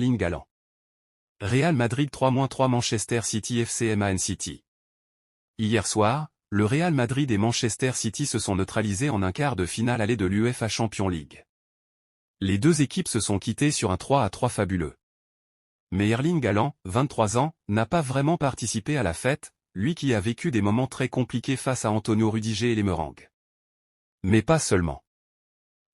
Erling Haaland. Real Madrid 3-3 Manchester City FC Man City. Hier soir, le Real Madrid et Manchester City se sont neutralisés en un quart de finale aller de l'UEFA Champions League. Les deux équipes se sont quittées sur un 3-3 fabuleux. Mais Erling Haaland, 23 ans, n'a pas vraiment participé à la fête, lui qui a vécu des moments très compliqués face à Antonio Rudiger et les Meringues. Mais pas seulement.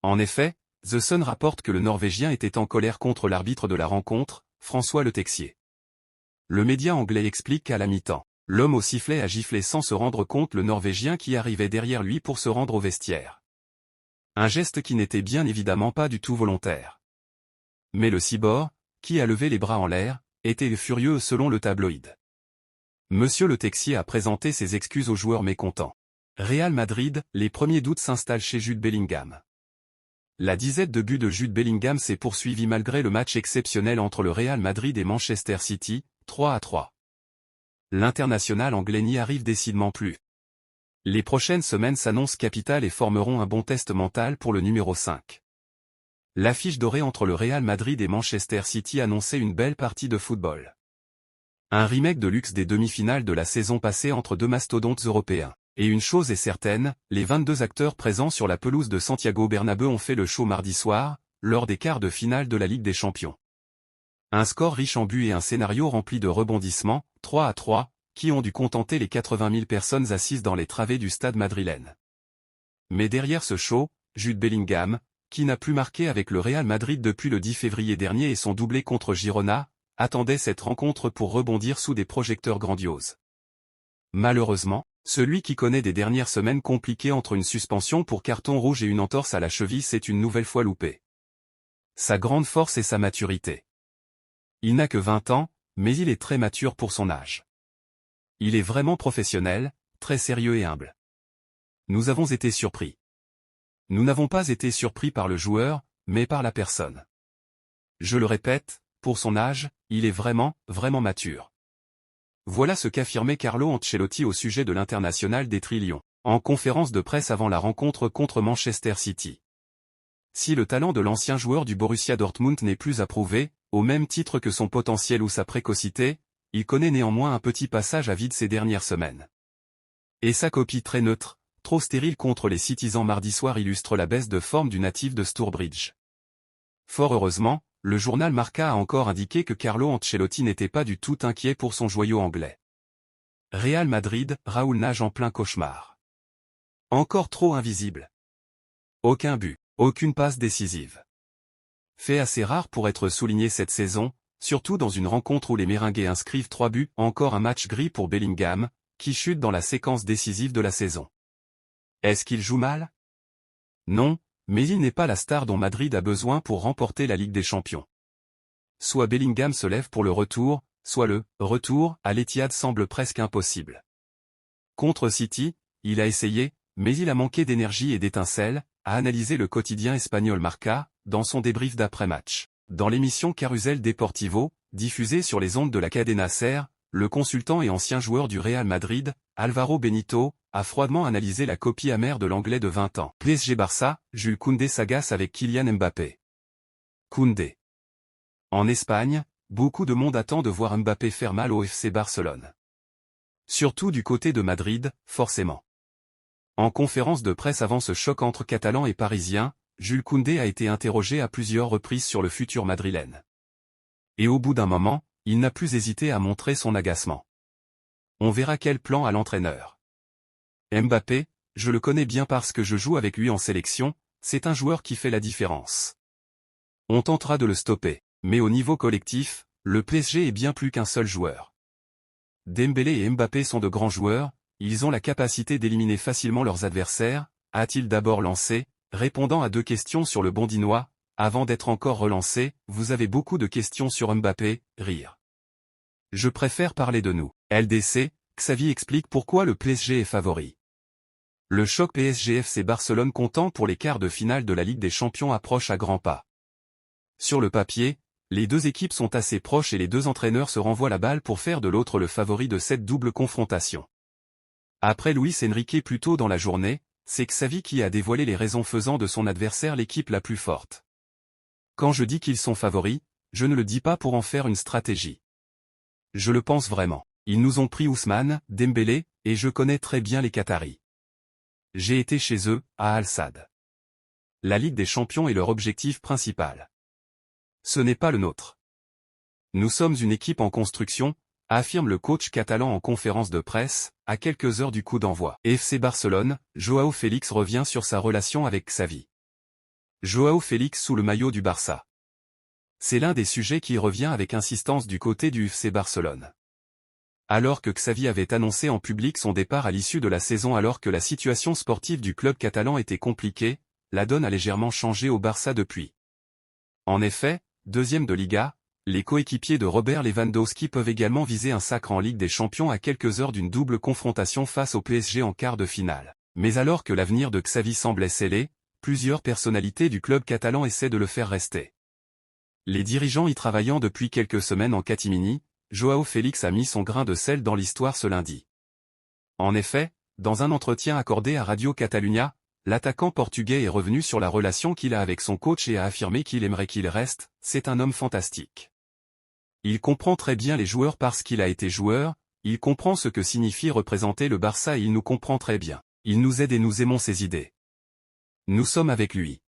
En effet, The Sun rapporte que le Norvégien était en colère contre l'arbitre de la rencontre, François Le Texier. Le média anglais explique qu'à la mi-temps, l'homme au sifflet a giflé sans se rendre compte le Norvégien qui arrivait derrière lui pour se rendre au vestiaire. Un geste qui n'était bien évidemment pas du tout volontaire. Mais le cyborg, qui a levé les bras en l'air, était furieux selon le tabloïd. Monsieur Le Texier a présenté ses excuses aux joueurs mécontents. Real Madrid, les premiers doutes s'installent chez Jude Bellingham. La dizaine de buts de Jude Bellingham s'est poursuivie malgré le match exceptionnel entre le Real Madrid et Manchester City, 3-3. L'international anglais n'y arrive décidément plus. Les prochaines semaines s'annoncent capitales et formeront un bon test mental pour le numéro 5. L'affiche dorée entre le Real Madrid et Manchester City annonçait une belle partie de football. Un remake de luxe des demi-finales de la saison passée entre deux mastodontes européens. Et une chose est certaine, les 22 acteurs présents sur la pelouse de Santiago Bernabéu ont fait le show mardi soir, lors des quarts de finale de la Ligue des Champions. Un score riche en buts et un scénario rempli de rebondissements, 3-3, qui ont dû contenter les 80 000 personnes assises dans les travées du stade madrilène. Mais derrière ce show, Jude Bellingham, qui n'a plus marqué avec le Real Madrid depuis le 10 février dernier et son doublé contre Girona, attendait cette rencontre pour rebondir sous des projecteurs grandioses. Malheureusement, celui qui connaît des dernières semaines compliquées entre une suspension pour carton rouge et une entorse à la cheville s'est une nouvelle fois loupé. Sa grande force est sa maturité. Il n'a que 20 ans, mais il est très mature pour son âge. Il est vraiment professionnel, très sérieux et humble. Nous avons été surpris. Nous n'avons pas été surpris par le joueur, mais par la personne. Je le répète, pour son âge, il est vraiment, vraiment mature. Voilà ce qu'affirmait Carlo Ancelotti au sujet de l'international des Trillions, en conférence de presse avant la rencontre contre Manchester City. Si le talent de l'ancien joueur du Borussia Dortmund n'est plus approuvé, au même titre que son potentiel ou sa précocité, il connaît néanmoins un petit passage à vide ces dernières semaines. Et sa copie très neutre, trop stérile contre les Citizens mardi soir illustre la baisse de forme du natif de Stourbridge. Fort heureusement, le journal Marca a encore indiqué que Carlo Ancelotti n'était pas du tout inquiet pour son joyau anglais. Real Madrid, Raúl nage en plein cauchemar. Encore trop invisible. Aucun but, aucune passe décisive. Fait assez rare pour être souligné cette saison, surtout dans une rencontre où les Meringues inscrivent 3 buts, encore un match gris pour Bellingham, qui chute dans la séquence décisive de la saison. Est-ce qu'il joue mal? Non. Mais il n'est pas la star dont Madrid a besoin pour remporter la Ligue des Champions. Soit Bellingham se lève pour le retour, soit le « retour » à l'Etihad semble presque impossible. Contre City, il a essayé, mais il a manqué d'énergie et d'étincelles, a analysé le quotidien espagnol Marca, dans son débrief d'après-match. Dans l'émission Carrusel Deportivo, diffusée sur les ondes de la Cadena Ser, le consultant et ancien joueur du Real Madrid, Álvaro Benito, a froidement analysé la copie amère de l'anglais de 20 ans. PSG-Barça, Jules Koundé s'agace avec Kylian Mbappé. Koundé. En Espagne, beaucoup de monde attend de voir Mbappé faire mal au FC Barcelone. Surtout du côté de Madrid, forcément. En conférence de presse avant ce choc entre Catalans et Parisiens, Jules Koundé a été interrogé à plusieurs reprises sur le futur madrilène. Et au bout d'un moment, il n'a plus hésité à montrer son agacement. On verra quel plan a l'entraîneur. Mbappé, je le connais bien parce que je joue avec lui en sélection, c'est un joueur qui fait la différence. On tentera de le stopper, mais au niveau collectif, le PSG est bien plus qu'un seul joueur. Dembélé et Mbappé sont de grands joueurs, ils ont la capacité d'éliminer facilement leurs adversaires, a-t-il d'abord lancé, répondant à 2 questions sur le Bondinois, avant d'être encore relancé, vous avez beaucoup de questions sur Mbappé, rire. Je préfère parler de nous. LDC, Xavi explique pourquoi le PSG est favori. Le choc PSG-FC Barcelone comptant pour les quarts de finale de la Ligue des Champions approche à grands pas. Sur le papier, les deux équipes sont assez proches et les deux entraîneurs se renvoient la balle pour faire de l'autre le favori de cette double confrontation. Après Luis Enrique plus tôt dans la journée, c'est Xavi qui a dévoilé les raisons faisant de son adversaire l'équipe la plus forte. Quand je dis qu'ils sont favoris, Je ne le dis pas pour en faire une stratégie. Je le pense vraiment. Ils nous ont pris Ousmane, Dembélé, et je connais très bien les Qataris. J'ai été chez eux, à Al-Sadd. La Ligue des Champions est leur objectif principal. Ce n'est pas le nôtre. Nous sommes une équipe en construction, affirme le coach catalan en conférence de presse, à quelques heures du coup d'envoi. FC Barcelone, Joao Félix revient sur sa relation avec Xavi. Joao Félix sous le maillot du Barça. C'est l'un des sujets qui revient avec insistance du côté du FC Barcelone. Alors que Xavi avait annoncé en public son départ à l'issue de la saison alors que la situation sportive du club catalan était compliquée, la donne a légèrement changé au Barça depuis. En effet, deuxième de Liga, les coéquipiers de Robert Lewandowski peuvent également viser un sacre en Ligue des Champions à quelques heures d'une double confrontation face au PSG en quart de finale. Mais alors que l'avenir de Xavi semblait scellé, plusieurs personnalités du club catalan essaient de le faire rester. Les dirigeants y travaillant depuis quelques semaines en catimini, Joao Félix a mis son grain de sel dans l'histoire ce lundi. En effet, dans un entretien accordé à Radio Catalunya, l'attaquant portugais est revenu sur la relation qu'il a avec son coach et a affirmé qu'il aimerait qu'il reste, c'est un homme fantastique. Il comprend très bien les joueurs parce qu'il a été joueur, il comprend ce que signifie représenter le Barça et il nous comprend très bien. Il nous aide et nous aimons ses idées. Nous sommes avec lui.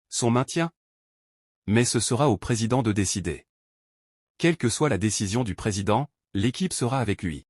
Son maintien ? Mais ce sera au président de décider. Quelle que soit la décision du président, l'équipe sera avec lui.